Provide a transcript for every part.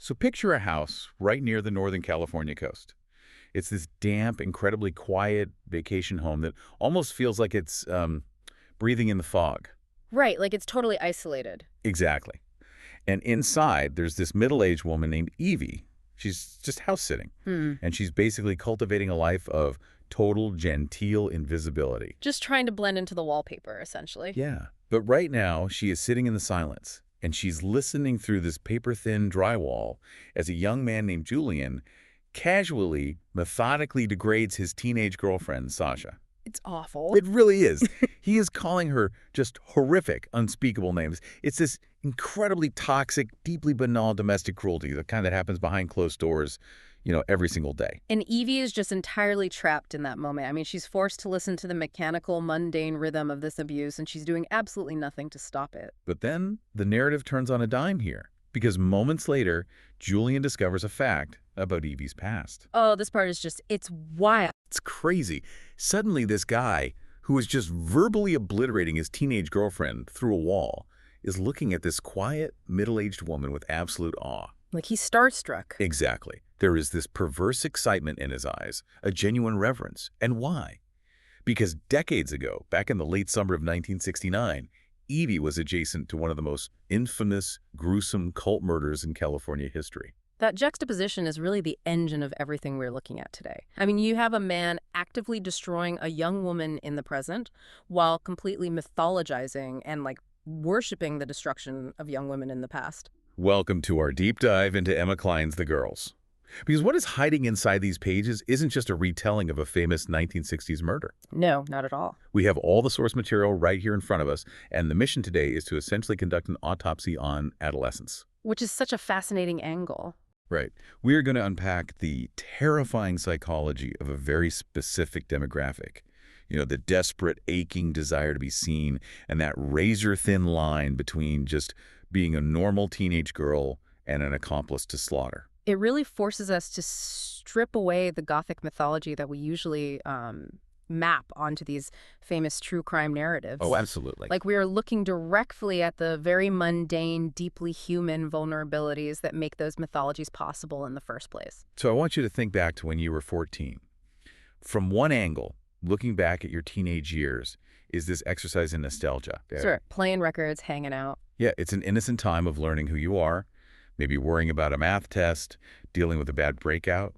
So picture a house right near the Northern California coast. It's this damp, incredibly quiet vacation home that almost feels like it's breathing in the fog. Right, like it's totally isolated. Exactly. And inside, there's this middle-aged woman named Evie. She's just house-sitting, Hmm. and she's basically cultivating a life of total genteel invisibility. Just trying to blend into the wallpaper, essentially. Yeah. But right now, she is sitting in the silence, and she's listening through this paper-thin drywall as a young man named Julian casually, methodically degrades his teenage girlfriend, Sasha. It's awful. It really is. He is calling her just horrific, unspeakable names. It's this incredibly toxic, deeply banal domestic cruelty, the kind that happens behind closed doors, every single day. And Evie is just entirely trapped in that moment. I mean, she's forced to listen to the mechanical, mundane rhythm of this abuse, and she's doing absolutely nothing to stop it. But then the narrative turns on a dime here, because moments later, Julian discovers a fact about Evie's past. Oh, this part is it's wild. It's crazy. Suddenly, this guy, who was just verbally obliterating his teenage girlfriend through a wall, is looking at this quiet, middle-aged woman with absolute awe. Like he's starstruck. Exactly. There is this perverse excitement in his eyes, a genuine reverence. And why? Because decades ago, back in the late summer of 1969, Evie was adjacent to one of the most infamous, gruesome cult murders in California history. That juxtaposition is really the engine of everything we're looking at today. I mean, you have a man actively destroying a young woman in the present while completely mythologizing and, worshiping the destruction of young women in the past. Welcome to our deep dive into Emma Cline's The Girls. Because what is hiding inside these pages isn't just a retelling of a famous 1960s murder. No, not at all. We have all the source material right here in front of us, and the mission today is to essentially conduct an autopsy on adolescence. Which is such a fascinating angle. Right. We are going to unpack the terrifying psychology of a very specific demographic. The desperate, aching desire to be seen, and that razor-thin line between just being a normal teenage girl and an accomplice to slaughter. It really forces us to strip away the Gothic mythology that we usually map onto these famous true crime narratives. Oh, absolutely. Like we are looking directly at the very mundane, deeply human vulnerabilities that make those mythologies possible in the first place. So I want you to think back to when you were 14. From one angle, looking back at your teenage years, is this exercise in nostalgia. Sure. Playing records, hanging out. Yeah, it's an innocent time of learning who you are, maybe worrying about a math test, dealing with a bad breakout.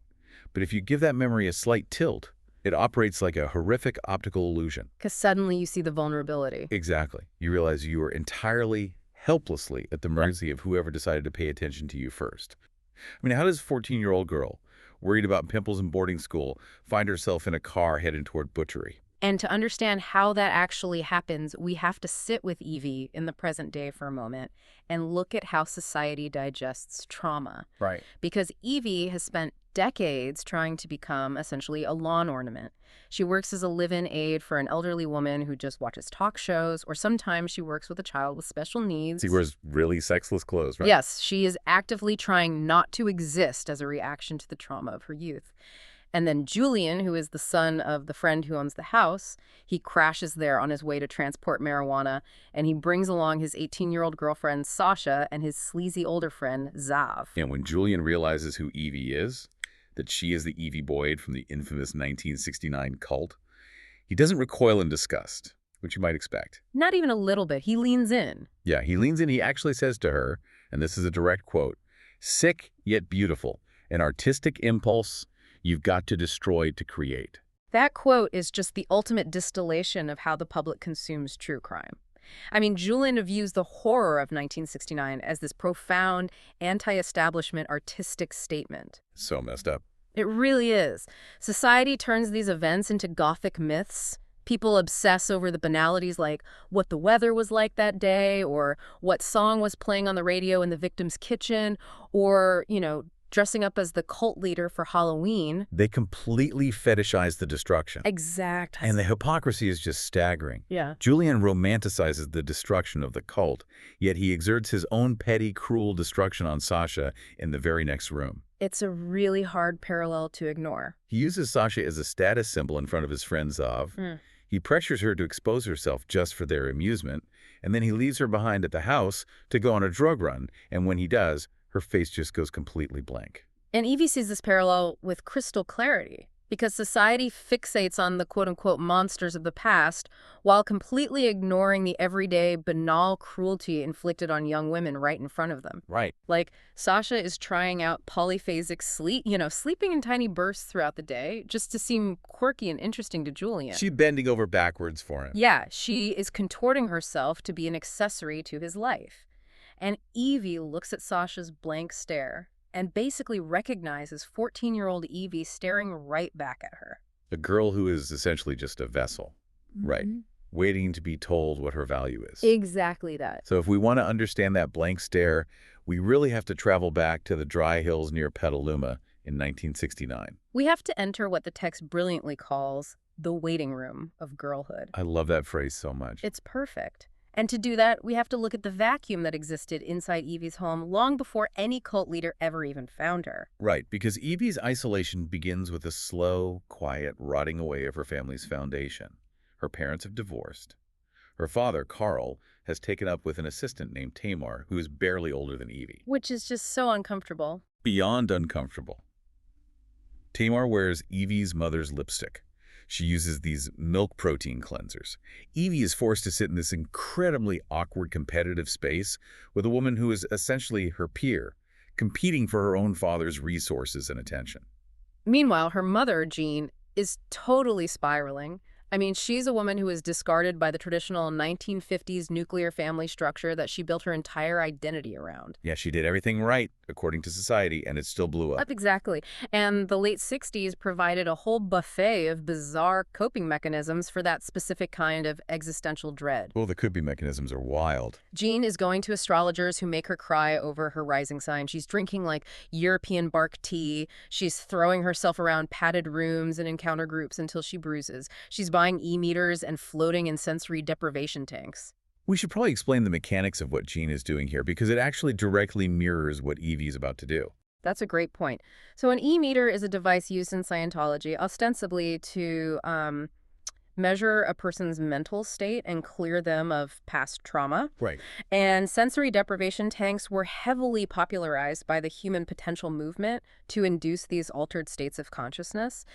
But if you give that memory a slight tilt, it operates like a horrific optical illusion. Because suddenly you see the vulnerability. Exactly. You realize you are entirely, helplessly at the mercy of whoever decided to pay attention to you first. I mean, how does a 14-year-old girl, worried about pimples in boarding school, find herself in a car headed toward butchery? And to understand how that actually happens, we have to sit with Evie in the present day for a moment and look at how society digests trauma. Right. Because Evie has spent decades trying to become essentially a lawn ornament. She works as a live-in aide for an elderly woman who just watches talk shows, or sometimes she works with a child with special needs. She wears really sexless clothes, right? Yes, she is actively trying not to exist as a reaction to the trauma of her youth. And then Julian, who is the son of the friend who owns the house, he crashes there on his way to transport marijuana, and he brings along his 18-year-old girlfriend, Sasha, and his sleazy older friend, Zav. And when Julian realizes who Evie is, that she is the Evie Boyd from the infamous 1969 cult, he doesn't recoil in disgust, which you might expect. Not even a little bit. He leans in. Yeah, he leans in. He actually says to her, and this is a direct quote, "Sick yet beautiful, an artistic impulse you've got to destroy to create." That quote is just the ultimate distillation of how the public consumes true crime. I mean, Julian views the horror of 1969 as this profound, anti-establishment artistic statement. So messed up. It really is. Society turns these events into Gothic myths. People obsess over the banalities like what the weather was like that day, or what song was playing on the radio in the victim's kitchen, or, dressing up as the cult leader for Halloween. They completely fetishize the destruction. Exactly. And the hypocrisy is just staggering. Yeah. Julian romanticizes the destruction of the cult, yet he exerts his own petty, cruel destruction on Sasha in the very next room. It's a really hard parallel to ignore. He uses Sasha as a status symbol in front of his friend Zav. He pressures her to expose herself just for their amusement, and then he leaves her behind at the house to go on a drug run, and when he does, her face just goes completely blank. And Evie sees this parallel with crystal clarity, because society fixates on the quote-unquote monsters of the past while completely ignoring the everyday, banal cruelty inflicted on young women right in front of them. Right. Like, Sasha is trying out polyphasic sleep, sleeping in tiny bursts throughout the day just to seem quirky and interesting to Julian. She's bending over backwards for him. Yeah, she is contorting herself to be an accessory to his life. And Evie looks at Sasha's blank stare and basically recognizes 14-year-old Evie staring right back at her. A girl who is essentially just a vessel. Right. Waiting to be told what her value is. Exactly that. So if we want to understand that blank stare, we really have to travel back to the dry hills near Petaluma in 1969. We have to enter what the text brilliantly calls the waiting room of girlhood. I love that phrase so much. It's perfect. And to do that, we have to look at the vacuum that existed inside Evie's home long before any cult leader ever even found her. Right, because Evie's isolation begins with a slow, quiet rotting away of her family's foundation. Her parents have divorced. Her father, Carl, has taken up with an assistant named Tamar, who is barely older than Evie. Which is just so uncomfortable. Beyond uncomfortable. Tamar wears Evie's mother's lipstick. She uses these milk protein cleansers. Evie is forced to sit in this incredibly awkward competitive space with a woman who is essentially her peer, competing for her own father's resources and attention. Meanwhile, her mother, Jean, is totally spiraling. I mean, she's a woman who is discarded by the traditional 1950s nuclear family structure that she built her entire identity around. Yeah, she did everything right, according to society, and it still blew up. Exactly. And the late 60s provided a whole buffet of bizarre coping mechanisms for that specific kind of existential dread. Well, the could-be mechanisms are wild. Jean is going to astrologers who make her cry over her rising sign. She's drinking, like, European bark tea. She's throwing herself around padded rooms and encounter groups until she bruises. She's buying e-meters and floating in sensory deprivation tanks. We should probably explain the mechanics of what Jean is doing here, because it actually directly mirrors what Evie's about to do. That's a great point. So an e-meter is a device used in Scientology ostensibly to measure a person's mental state and clear them of past trauma. Right. And sensory deprivation tanks were heavily popularized by the human potential movement to induce these altered states of consciousness.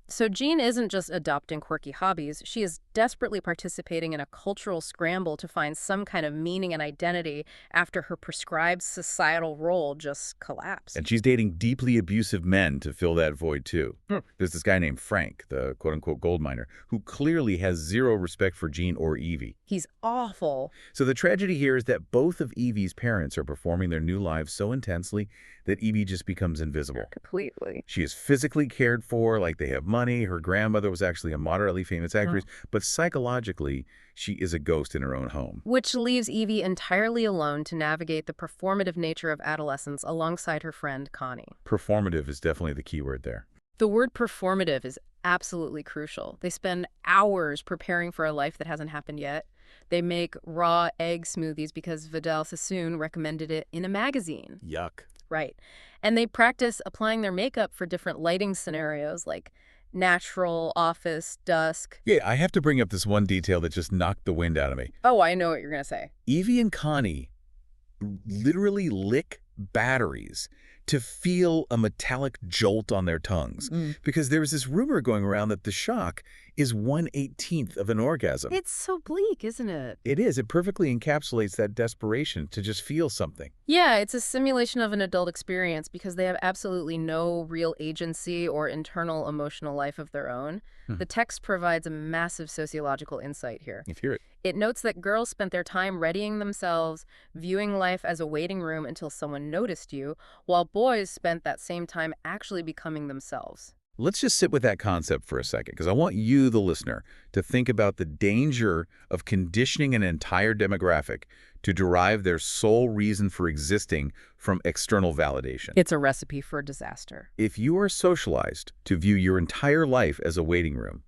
So Jean isn't just adopting quirky hobbies, she is desperately participating in a cultural scramble to find some kind of meaning and identity after her prescribed societal role just collapsed. And she's dating deeply abusive men to fill that void, too. There's this guy named Frank, the quote-unquote gold miner, who clearly has zero respect for Jean or Evie. He's awful. So the tragedy here is that both of Evie's parents are performing their new lives so intensely that Evie just becomes invisible. Completely. She is physically cared for, like they have money. Her grandmother was actually a moderately famous actress, but psychologically, she is a ghost in her own home. Which leaves Evie entirely alone to navigate the performative nature of adolescence alongside her friend Connie. Performative is definitely the key word there. The word performative is absolutely crucial. They spend hours preparing for a life that hasn't happened yet. They make raw egg smoothies because Vidal Sassoon recommended it in a magazine. Yuck. Right. And they practice applying their makeup for different lighting scenarios like natural, office, dusk. Yeah, I have to bring up this one detail that just knocked the wind out of me. Oh, I know what you're going to say. Evie and Connie literally lick batteries to feel a metallic jolt on their tongues. Because there was this rumor going around that the shock is 1/18th of an orgasm. It's so bleak, isn't it? It is. It perfectly encapsulates that desperation to just feel something. Yeah, it's a simulation of an adult experience because they have absolutely no real agency or internal emotional life of their own. The text provides a massive sociological insight here. You hear it. It notes that girls spent their time readying themselves, viewing life as a waiting room until someone noticed you, while boys spent that same time actually becoming themselves. Let's just sit with that concept for a second, because I want you, the listener, to think about the danger of conditioning an entire demographic to derive their sole reason for existing from external validation. It's a recipe for disaster. If you are socialized to view your entire life as a waiting room,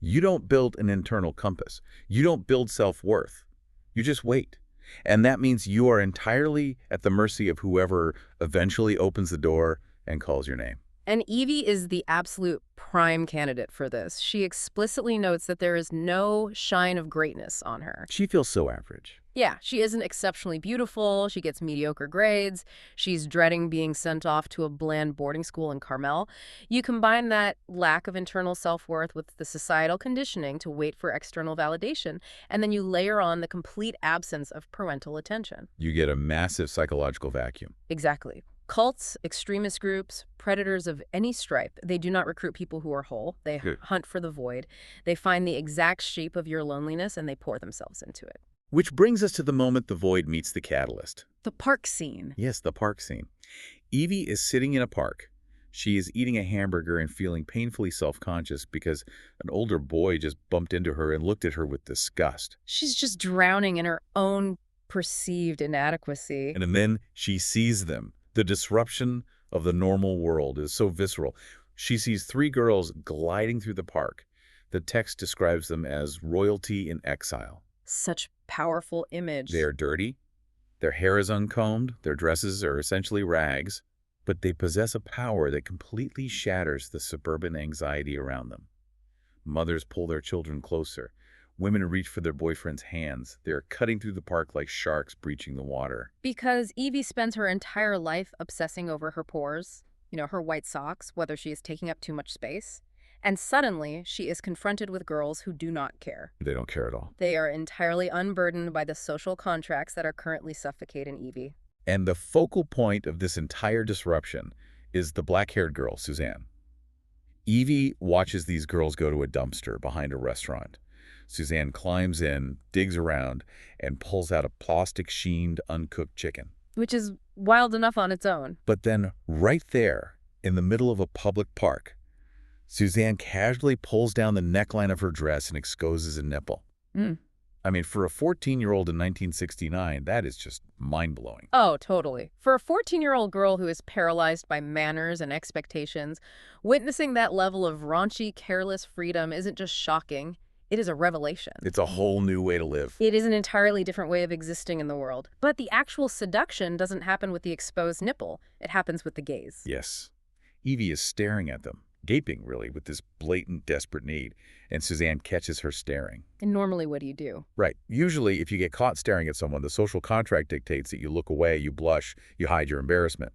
you don't build an internal compass. You don't build self-worth. You just wait. And that means you are entirely at the mercy of whoever eventually opens the door and calls your name. And Evie is the absolute prime candidate for this. She explicitly notes that there is no shine of greatness on her. She feels so average. Yeah, she isn't exceptionally beautiful, she gets mediocre grades, she's dreading being sent off to a bland boarding school in Carmel. You combine that lack of internal self-worth with the societal conditioning to wait for external validation, and then you layer on the complete absence of parental attention. You get a massive psychological vacuum. Exactly. Cults, extremist groups, predators of any stripe, they do not recruit people who are whole. They Good. hunt for the void. They find the exact shape of your loneliness and they pour themselves into it. Which brings us to the moment the void meets the catalyst. The park scene. Yes, the park scene. Evie is sitting in a park. She is eating a hamburger and feeling painfully self-conscious because an older boy just bumped into her and looked at her with disgust. She's just drowning in her own perceived inadequacy. And then she sees them. The disruption of the normal world is so visceral. She sees three girls gliding through the park. The text describes them as royalty in exile. Such powerful image. They are dirty, their hair is uncombed, their dresses are essentially rags, but they possess a power that completely shatters the suburban anxiety around them. Mothers pull their children closer. Women reach for their boyfriend's hands. They are cutting through the park like sharks breaching the water. Because Evie spends her entire life obsessing over her pores, her white socks, whether she is taking up too much space. And suddenly, she is confronted with girls who do not care. They don't care at all. They are entirely unburdened by the social contracts that are currently suffocating Evie. And the focal point of this entire disruption is the black-haired girl, Suzanne. Evie watches these girls go to a dumpster behind a restaurant. Suzanne climbs in, digs around, and pulls out a plastic-sheened, uncooked chicken. Which is wild enough on its own. But then, right there, in the middle of a public park, Suzanne casually pulls down the neckline of her dress and exposes a nipple. I mean, for a 14-year-old in 1969, that is just mind-blowing. Oh, totally. For a 14-year-old girl who is paralyzed by manners and expectations, witnessing that level of raunchy, careless freedom isn't just shocking. It is a revelation. It's a whole new way to live. It is an entirely different way of existing in the world. But the actual seduction doesn't happen with the exposed nipple. It happens with the gaze. Yes. Evie is staring at them, gaping, really, with this blatant, desperate need, and Suzanne catches her staring. And normally, what do you do? Right. Usually, if you get caught staring at someone, the social contract dictates that you look away, you blush, you hide your embarrassment.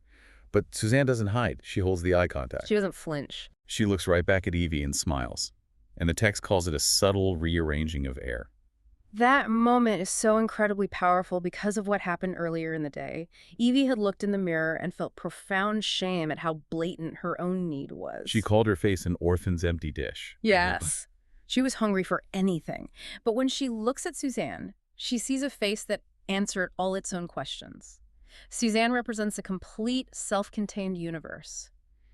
But Suzanne doesn't hide. She holds the eye contact. She doesn't flinch. She looks right back at Evie and smiles. And the text calls it a subtle rearranging of air. That moment is so incredibly powerful because of what happened earlier in the day. Evie had looked in the mirror and felt profound shame at how blatant her own need was. She called her face an orphan's empty dish. Yes. She was hungry for anything. But when she looks at Suzanne, she sees a face that answered all its own questions. Suzanne represents a complete, self-contained universe.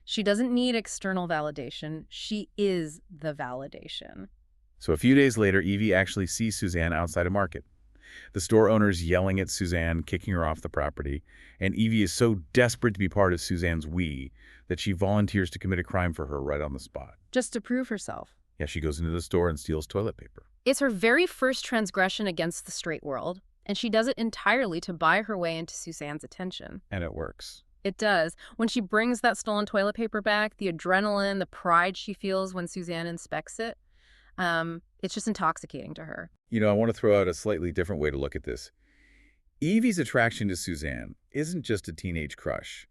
She doesn't need external validation. She is the validation. So a few days later, Evie actually sees Suzanne outside a market. The store owner's yelling at Suzanne, kicking her off the property, and Evie is so desperate to be part of Suzanne's we that she volunteers to commit a crime for her right on the spot. Just to prove herself. Yeah, she goes into the store and steals toilet paper. It's her very first transgression against the straight world, and she does it entirely to buy her way into Suzanne's attention. And it works. It does. When she brings that stolen toilet paper back, the adrenaline, the pride she feels when Suzanne inspects it, it's just intoxicating to her. I want to throw out a slightly different way to look at this. Evie's attraction to Suzanne isn't just a teenage crush.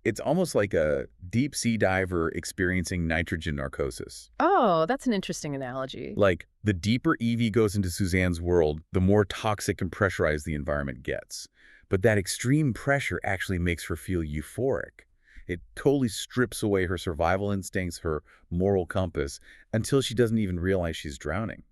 It's almost like a deep-sea diver experiencing nitrogen narcosis. Oh, that's an interesting analogy. Like, the deeper Evie goes into Suzanne's world, the more toxic and pressurized the environment gets. But that extreme pressure actually makes her feel euphoric. It totally strips away her survival instincts, her moral compass, until she doesn't even realize she's drowning.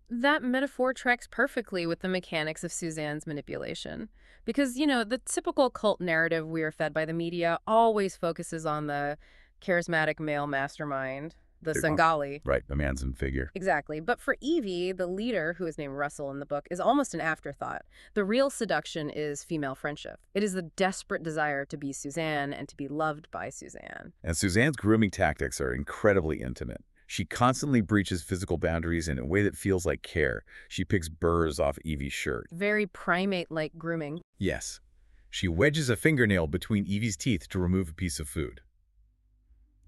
That metaphor tracks perfectly with the mechanics of Suzanne's manipulation. Because, the typical cult narrative we are fed by the media always focuses on the charismatic male mastermind, the Sangali. Right, the Manson figure. Exactly. But for Evie, the leader, who is named Russell in the book, is almost an afterthought. The real seduction is female friendship. It is the desperate desire to be Suzanne and to be loved by Suzanne. And Suzanne's grooming tactics are incredibly intimate. She constantly breaches physical boundaries in a way that feels like care. She picks burrs off Evie's shirt. Very primate-like grooming. Yes. She wedges a fingernail between Evie's teeth to remove a piece of food.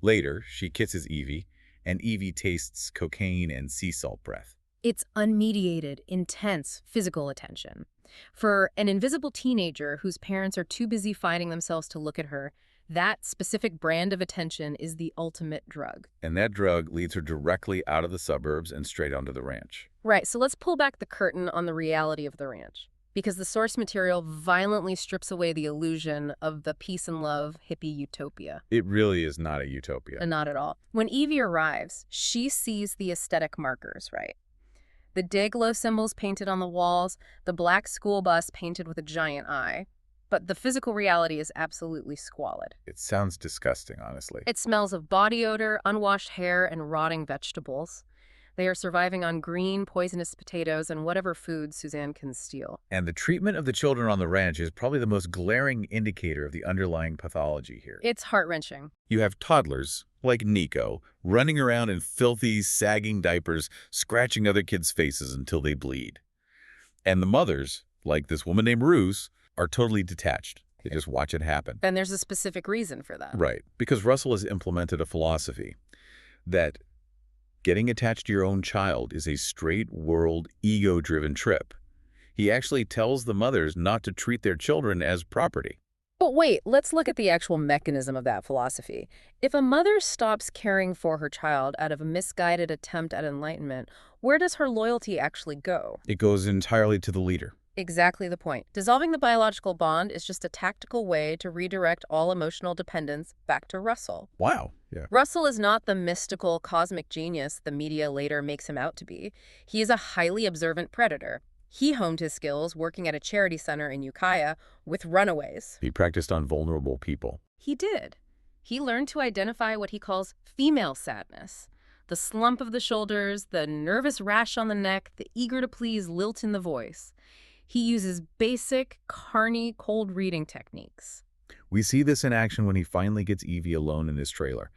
Later, she kisses Evie, and Evie tastes cocaine and sea salt breath. It's unmediated, intense physical attention. For an invisible teenager whose parents are too busy fighting themselves to look at her, that specific brand of attention is the ultimate drug. And that drug leads her directly out of the suburbs and straight onto the ranch. Right, so let's pull back the curtain on the reality of the ranch. Because the source material violently strips away the illusion of the peace and love hippie utopia. It really is not a utopia. And not at all. When Evie arrives, she sees the aesthetic markers, right? The Dayglow symbols painted on the walls, the black school bus painted with a giant eye. But the physical reality is absolutely squalid. It sounds disgusting, honestly. It smells of body odor, unwashed hair, and rotting vegetables. They are surviving on green, poisonous potatoes and whatever food Suzanne can steal. And the treatment of the children on the ranch is probably the most glaring indicator of the underlying pathology here. It's heart-wrenching. You have toddlers, like Nico, running around in filthy, sagging diapers, scratching other kids' faces until they bleed. And the mothers, like this woman named Ruth, are totally detached. They just watch it happen. And there's a specific reason for that. Right, because Russell has implemented a philosophy that getting attached to your own child is a straight-world, ego-driven trip. He actually tells the mothers not to treat their children as property. But wait, let's look at the actual mechanism of that philosophy. If a mother stops caring for her child out of a misguided attempt at enlightenment, where does her loyalty actually go? It goes entirely to the leader. Exactly the point. Dissolving the biological bond is just a tactical way to redirect all emotional dependence back to Russell. Wow. Yeah. Russell is not the mystical cosmic genius the media later makes him out to be. He is a highly observant predator. He honed his skills working at a charity center in Ukiah with runaways. He practiced on vulnerable people. He did. He learned to identify what he calls female sadness. The slump of the shoulders, the nervous rash on the neck, the eager-to-please lilt in the voice. He uses basic, carny, cold reading techniques. We see this in action when he finally gets Evie alone in his trailer.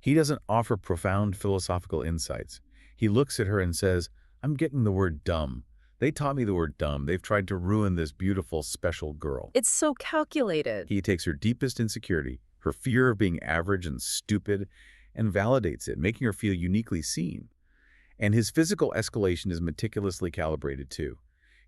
He doesn't offer profound philosophical insights. He looks at her and says, "I'm getting the word dumb. They taught me the word dumb. They've tried to ruin this beautiful, special girl." It's so calculated. He takes her deepest insecurity, her fear of being average and stupid, and validates it, making her feel uniquely seen. And his physical escalation is meticulously calibrated too.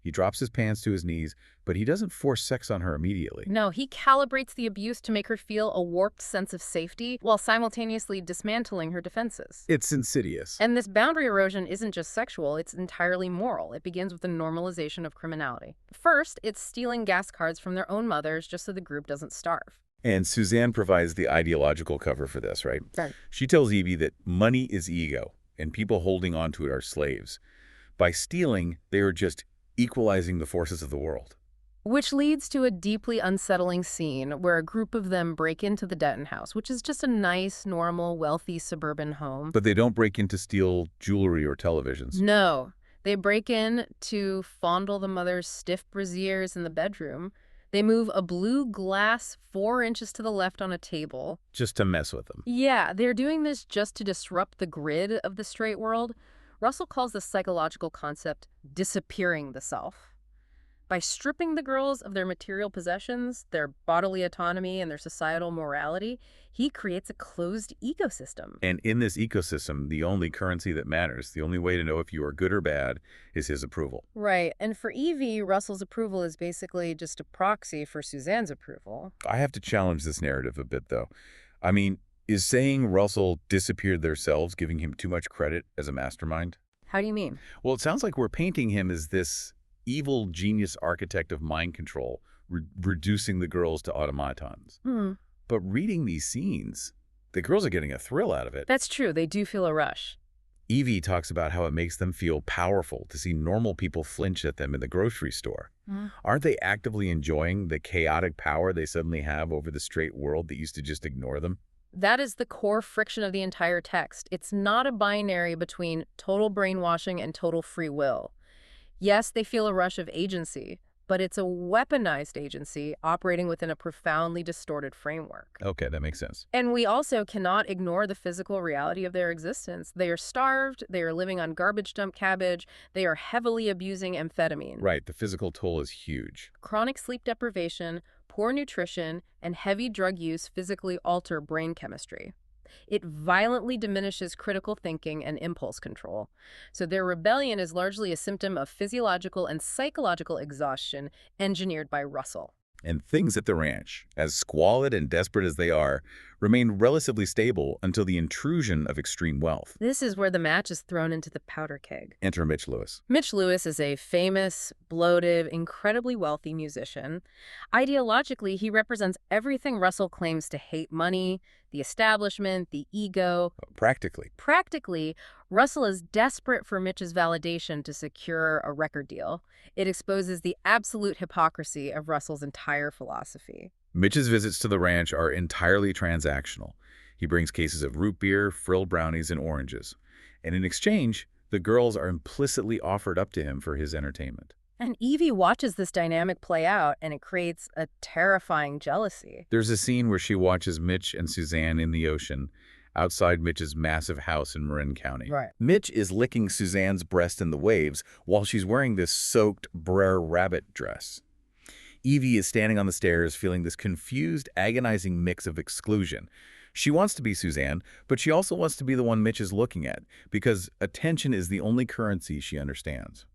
He drops his pants to his knees, but he doesn't force sex on her immediately. No, he calibrates the abuse to make her feel a warped sense of safety while simultaneously dismantling her defenses. It's insidious. And this boundary erosion isn't just sexual, it's entirely moral. It begins with the normalization of criminality. First, it's stealing gas cards from their own mothers just so the group doesn't starve. And Suzanne provides the ideological cover for this, right? Right. She tells Evie that money is ego, and people holding on to it are slaves. By stealing, they are just equalizing the forces of the world. Which leads to a deeply unsettling scene where a group of them break into the Denton house, which is just a nice, normal, wealthy suburban home. But they don't break in to steal jewelry or televisions. No, they break in to fondle the mother's stiff brassieres in the bedroom. They move a blue glass 4 inches to the left on a table. Just to mess with them. Yeah, they're doing this just to disrupt the grid of the straight world. Russell calls this psychological concept disappearing the self. By stripping the girls of their material possessions, their bodily autonomy, and their societal morality, he creates a closed ecosystem. And in this ecosystem, the only currency that matters, the only way to know if you are good or bad, is his approval. Right, and for Evie, Russell's approval is basically just a proxy for Suzanne's approval. I have to challenge this narrative a bit, though. I mean, is saying Russell disappeared themselves giving him too much credit as a mastermind? How do you mean? Well, it sounds like we're painting him as this evil genius architect of mind control, reducing the girls to automatons. But reading these scenes, the girls are getting a thrill out of it. That's true. They do feel a rush. Evie talks about how it makes them feel powerful to see normal people flinch at them in the grocery store. Aren't they actively enjoying the chaotic power they suddenly have over the straight world that used to just ignore them? That is the core friction of the entire text. It's not a binary between total brainwashing and total free will. Yes, they feel a rush of agency, but it's a weaponized agency operating within a profoundly distorted framework. Okay, that makes sense. And we also cannot ignore the physical reality of their existence. They are starved, they are living on garbage dump cabbage, they are heavily abusing amphetamine. Right, the physical toll is huge. Chronic sleep deprivation, poor nutrition, and heavy drug use physically alter brain chemistry. It violently diminishes critical thinking and impulse control. So their rebellion is largely a symptom of physiological and psychological exhaustion engineered by Russell. And things at the ranch, as squalid and desperate as they are, remain relatively stable until the intrusion of extreme wealth. This is where the match is thrown into the powder keg. Enter Mitch Lewis. Mitch Lewis is a famous, bloated, incredibly wealthy musician. Ideologically, he represents everything Russell claims to hate: money, the establishment, the ego. Practically. Practically, Russell is desperate for Mitch's validation to secure a record deal. It exposes the absolute hypocrisy of Russell's entire philosophy. Mitch's visits to the ranch are entirely transactional. He brings cases of root beer, frilled brownies, and oranges. And in exchange, the girls are implicitly offered up to him for his entertainment. And Evie watches this dynamic play out, and it creates a terrifying jealousy. There's a scene where she watches Mitch and Suzanne in the ocean, outside Mitch's massive house in Marin County. Right. Mitch is licking Suzanne's breast in the waves while she's wearing this soaked Brer Rabbit dress. Evie is standing on the stairs feeling this confused, agonizing mix of exclusion. She wants to be Suzanne, but she also wants to be the one Mitch is looking at, because attention is the only currency she understands.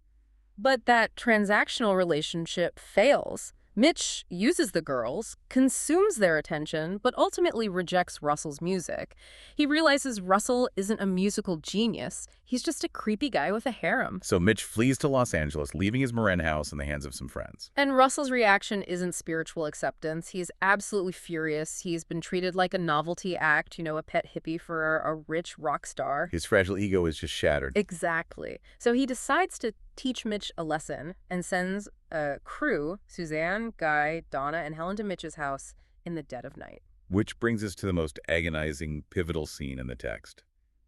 But that transactional relationship fails. Mitch uses the girls, consumes their attention, but ultimately rejects Russell's music. He realizes Russell isn't a musical genius. He's just a creepy guy with a harem. So Mitch flees to Los Angeles, leaving his Marin house in the hands of some friends. And Russell's reaction isn't spiritual acceptance. He's absolutely furious. He's been treated like a novelty act, a pet hippie for a rich rock star. His fragile ego is just shattered. Exactly. So he decides to teach Mitch a lesson and sends a crew, Suzanne, Guy, Donna, and Helen, to Mitch's house in the dead of night. Which brings us to the most agonizing, pivotal scene in the text: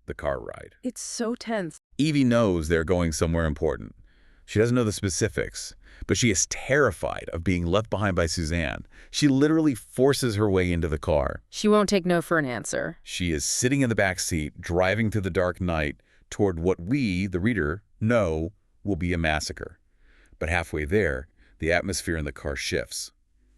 the car ride. It's so tense. Evie knows they're going somewhere important. She doesn't know the specifics, but she is terrified of being left behind by Suzanne. She literally forces her way into the car. She won't take no for an answer. She is sitting in the back seat, driving through the dark night toward what we, the reader, know will be a massacre. But halfway there, the atmosphere in the car shifts.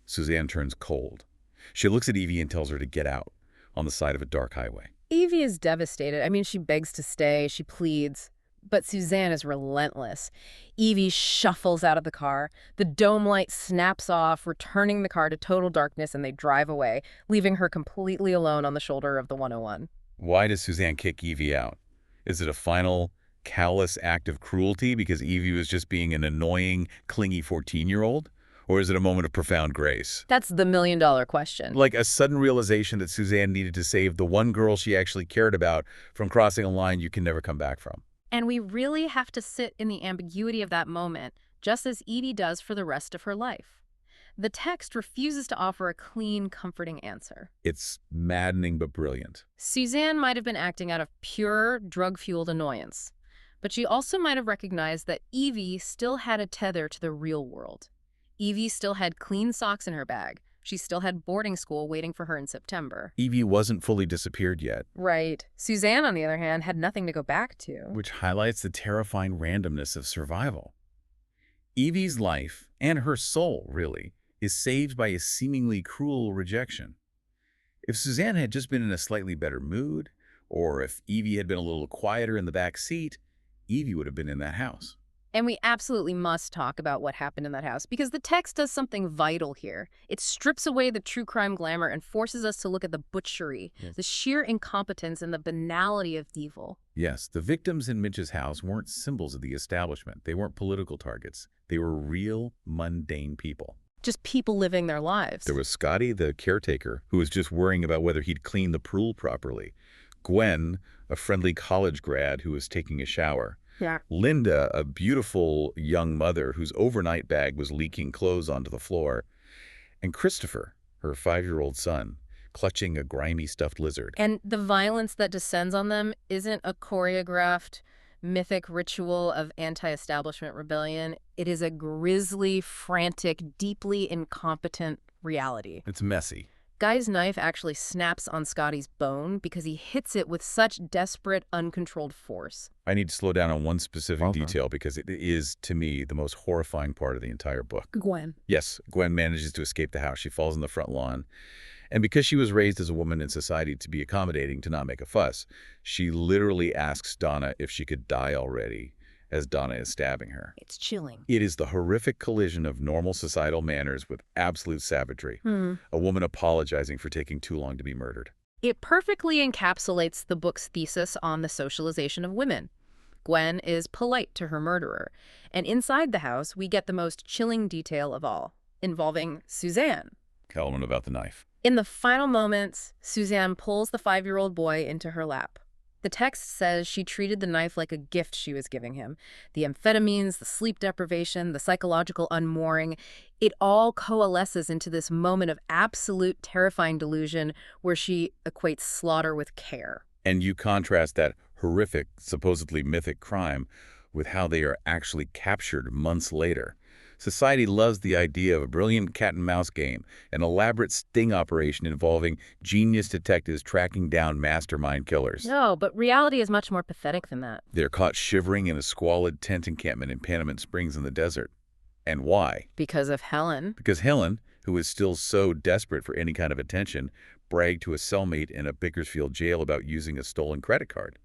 Suzanne turns cold. She looks at Evie and tells her to get out on the side of a dark highway. Evie is devastated. She begs to stay. She pleads. But Suzanne is relentless. Evie shuffles out of the car. The dome light snaps off, returning the car to total darkness, and they drive away, leaving her completely alone on the shoulder of the 101. Why does Suzanne kick Evie out? Is it a final, callous act of cruelty because Evie was just being an annoying, clingy 14-year-old? Or is it a moment of profound grace? That's the million-dollar question. Like a sudden realization that Suzanne needed to save the one girl she actually cared about from crossing a line you can never come back from. And we really have to sit in the ambiguity of that moment, just as Evie does for the rest of her life. The text refuses to offer a clean, comforting answer. It's maddening but brilliant. Suzanne might have been acting out of pure, drug-fueled annoyance, but she also might have recognized that Evie still had a tether to the real world. Evie still had clean socks in her bag. She still had boarding school waiting for her in September. Evie wasn't fully disappeared yet. Right. Suzanne, on the other hand, had nothing to go back to. Which highlights the terrifying randomness of survival. Evie's life, and her soul, really, is saved by a seemingly cruel rejection. If Suzanne had just been in a slightly better mood, or if Evie had been a little quieter in the back seat, Evie would have been in that house. And we absolutely must talk about what happened in that house, because the text does something vital here. It strips away the true crime glamour and forces us to look at the butchery, the sheer incompetence and the banality of evil. Yes, the victims in Mitch's house weren't symbols of the establishment. They weren't political targets. They were real, mundane people. Just people living their lives. There was Scotty, the caretaker, who was just worrying about whether he'd clean the pool properly. Gwen, a friendly college grad who was taking a shower. Yeah. Linda, a beautiful young mother whose overnight bag was leaking clothes onto the floor. And Christopher, her 5-year-old son, clutching a grimy stuffed lizard. And the violence that descends on them isn't a choreographed, mythic ritual of anti-establishment rebellion. It is a grisly, frantic, deeply incompetent reality. It's messy. Guy's knife actually snaps on Scotty's bone because he hits it with such desperate, uncontrolled force. I need to slow down on one specific detail because it is, to me, the most horrifying part of the entire book. Gwen. Yes, Gwen manages to escape the house. She falls on the front lawn. And because she was raised as a woman in society to be accommodating, to not make a fuss, she literally asks Donna if she could die already as Donna is stabbing her. It's chilling. It is the horrific collision of normal societal manners with absolute savagery. A woman apologizing for taking too long to be murdered. It perfectly encapsulates the book's thesis on the socialization of women. Gwen is polite to her murderer, and inside the house we get the most chilling detail of all, involving Suzanne. Tell them about the knife. In the final moments, Suzanne pulls the 5-year-old boy into her lap. The text says she treated the knife like a gift she was giving him. The amphetamines, the sleep deprivation, the psychological unmooring, it all coalesces into this moment of absolute terrifying delusion where she equates slaughter with care. And you contrast that horrific, supposedly mythic crime with how they are actually captured months later. Society loves the idea of a brilliant cat-and-mouse game, an elaborate sting operation involving genius detectives tracking down mastermind killers. No, but reality is much more pathetic than that. They're caught shivering in a squalid tent encampment in Panamint Springs in the desert. And why? Because of Helen. Because Helen, who is still so desperate for any kind of attention, bragged to a cellmate in a Bakersfield jail about using a stolen credit card.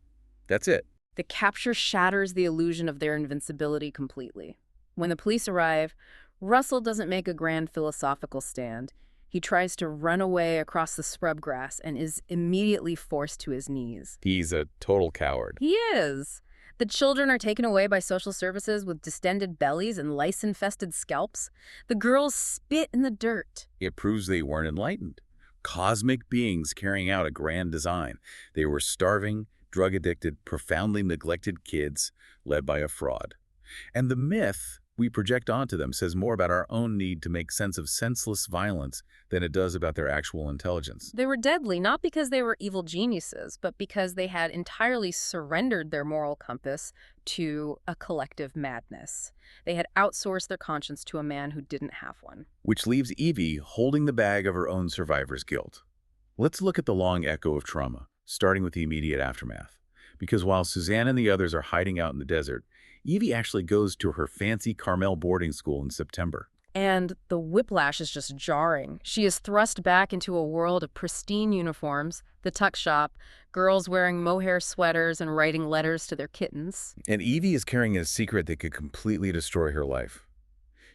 That's it. The capture shatters the illusion of their invincibility completely. When the police arrive, Russell doesn't make a grand philosophical stand. He tries to run away across the scrub grass and is immediately forced to his knees. He's a total coward. He is. The children are taken away by social services with distended bellies and lice-infested scalps. The girls spit in the dirt. It proves they weren't enlightened. Cosmic beings carrying out a grand design. They were starving, drug-addicted, profoundly neglected kids led by a fraud. And the myth we project onto them says more about our own need to make sense of senseless violence than it does about their actual intelligence. They were deadly, not because they were evil geniuses, but because they had entirely surrendered their moral compass to a collective madness. They had outsourced their conscience to a man who didn't have one. Which leaves Evie holding the bag of her own survivor's guilt. Let's look at the long echo of trauma, starting with the immediate aftermath. Because while Suzanne and the others are hiding out in the desert, Evie actually goes to her fancy Carmel boarding school in September. And the whiplash is just jarring. She is thrust back into a world of pristine uniforms, the tuck shop, girls wearing mohair sweaters and writing letters to their kittens. And Evie is carrying a secret that could completely destroy her life.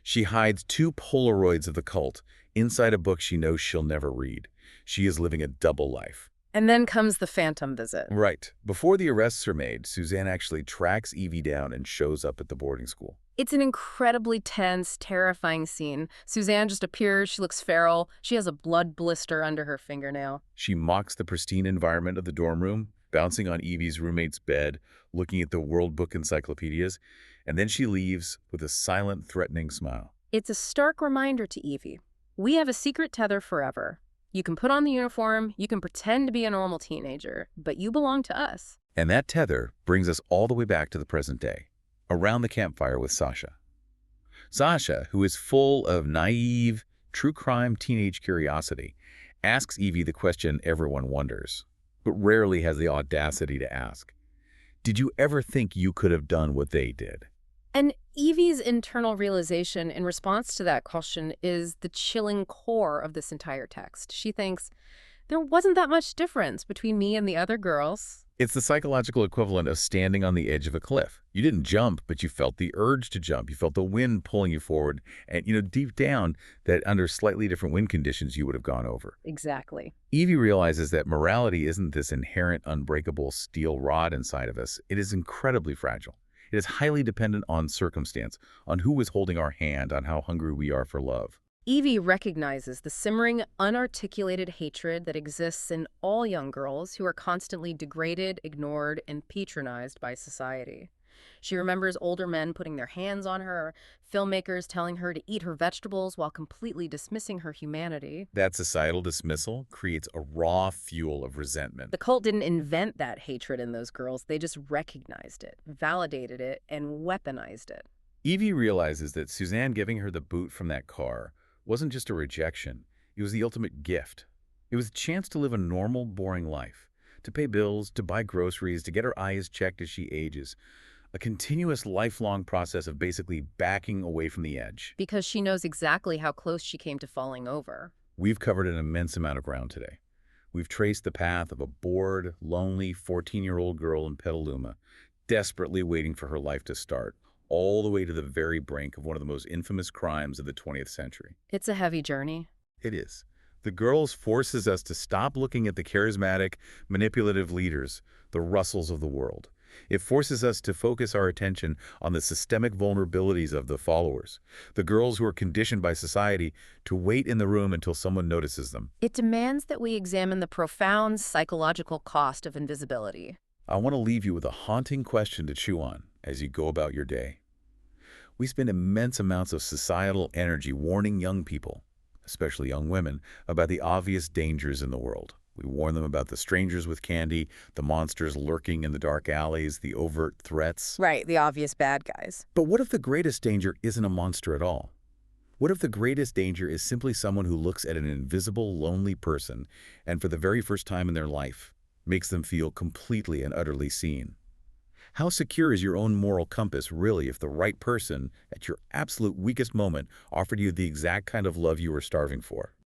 She hides 2 Polaroids of the cult inside a book she knows she'll never read. She is living a double life. And then comes the phantom visit. Right. Before the arrests are made, Suzanne actually tracks Evie down and shows up at the boarding school. It's an incredibly tense, terrifying scene. Suzanne just appears, she looks feral, she has a blood blister under her fingernail. She mocks the pristine environment of the dorm room, bouncing on Evie's roommate's bed, looking at the World Book encyclopedias, and then she leaves with a silent, threatening smile. It's a stark reminder to Evie. We have a secret tether forever. You can put on the uniform, you can pretend to be a normal teenager, but you belong to us. And that tether brings us all the way back to the present day, around the campfire with Sasha. Sasha, who is full of naive, true crime teenage curiosity, asks Evie the question everyone wonders, but rarely has the audacity to ask. Did you ever think you could have done what they did? And Evie's internal realization in response to that question is the chilling core of this entire text. She thinks, there wasn't that much difference between me and the other girls. It's the psychological equivalent of standing on the edge of a cliff. You didn't jump, but you felt the urge to jump. You felt the wind pulling you forward. And, deep down, that under slightly different wind conditions, you would have gone over. Exactly. Evie realizes that morality isn't this inherent, unbreakable steel rod inside of us. It is incredibly fragile. It is highly dependent on circumstance, on who is holding our hand, on how hungry we are for love. Evie recognizes the simmering, unarticulated hatred that exists in all young girls who are constantly degraded, ignored, and patronized by society. She remembers older men putting their hands on her, filmmakers telling her to eat her vegetables while completely dismissing her humanity. That societal dismissal creates a raw fuel of resentment. The cult didn't invent that hatred in those girls. They just recognized it, validated it, and weaponized it. Evie realizes that Suzanne giving her the boot from that car wasn't just a rejection. It was the ultimate gift. It was a chance to live a normal, boring life, to pay bills, to buy groceries, to get her eyes checked as she ages. A continuous, lifelong process of basically backing away from the edge. Because she knows exactly how close she came to falling over. We've covered an immense amount of ground today. We've traced the path of a bored, lonely 14-year-old girl in Petaluma, desperately waiting for her life to start, all the way to the very brink of one of the most infamous crimes of the 20th century. It's a heavy journey. It is. The Girls forces us to stop looking at the charismatic, manipulative leaders, the Russells of the world. It forces us to focus our attention on the systemic vulnerabilities of the followers, the girls who are conditioned by society to wait in the room until someone notices them. It demands that we examine the profound psychological cost of invisibility. I want to leave you with a haunting question to chew on as you go about your day. We spend immense amounts of societal energy warning young people, especially young women, about the obvious dangers in the world. We warn them about the strangers with candy, the monsters lurking in the dark alleys, the overt threats. Right, the obvious bad guys. But what if the greatest danger isn't a monster at all? What if the greatest danger is simply someone who looks at an invisible, lonely person and for the very first time in their life makes them feel completely and utterly seen? How secure is your own moral compass really if the right person, at your absolute weakest moment, offered you the exact kind of love you were starving for?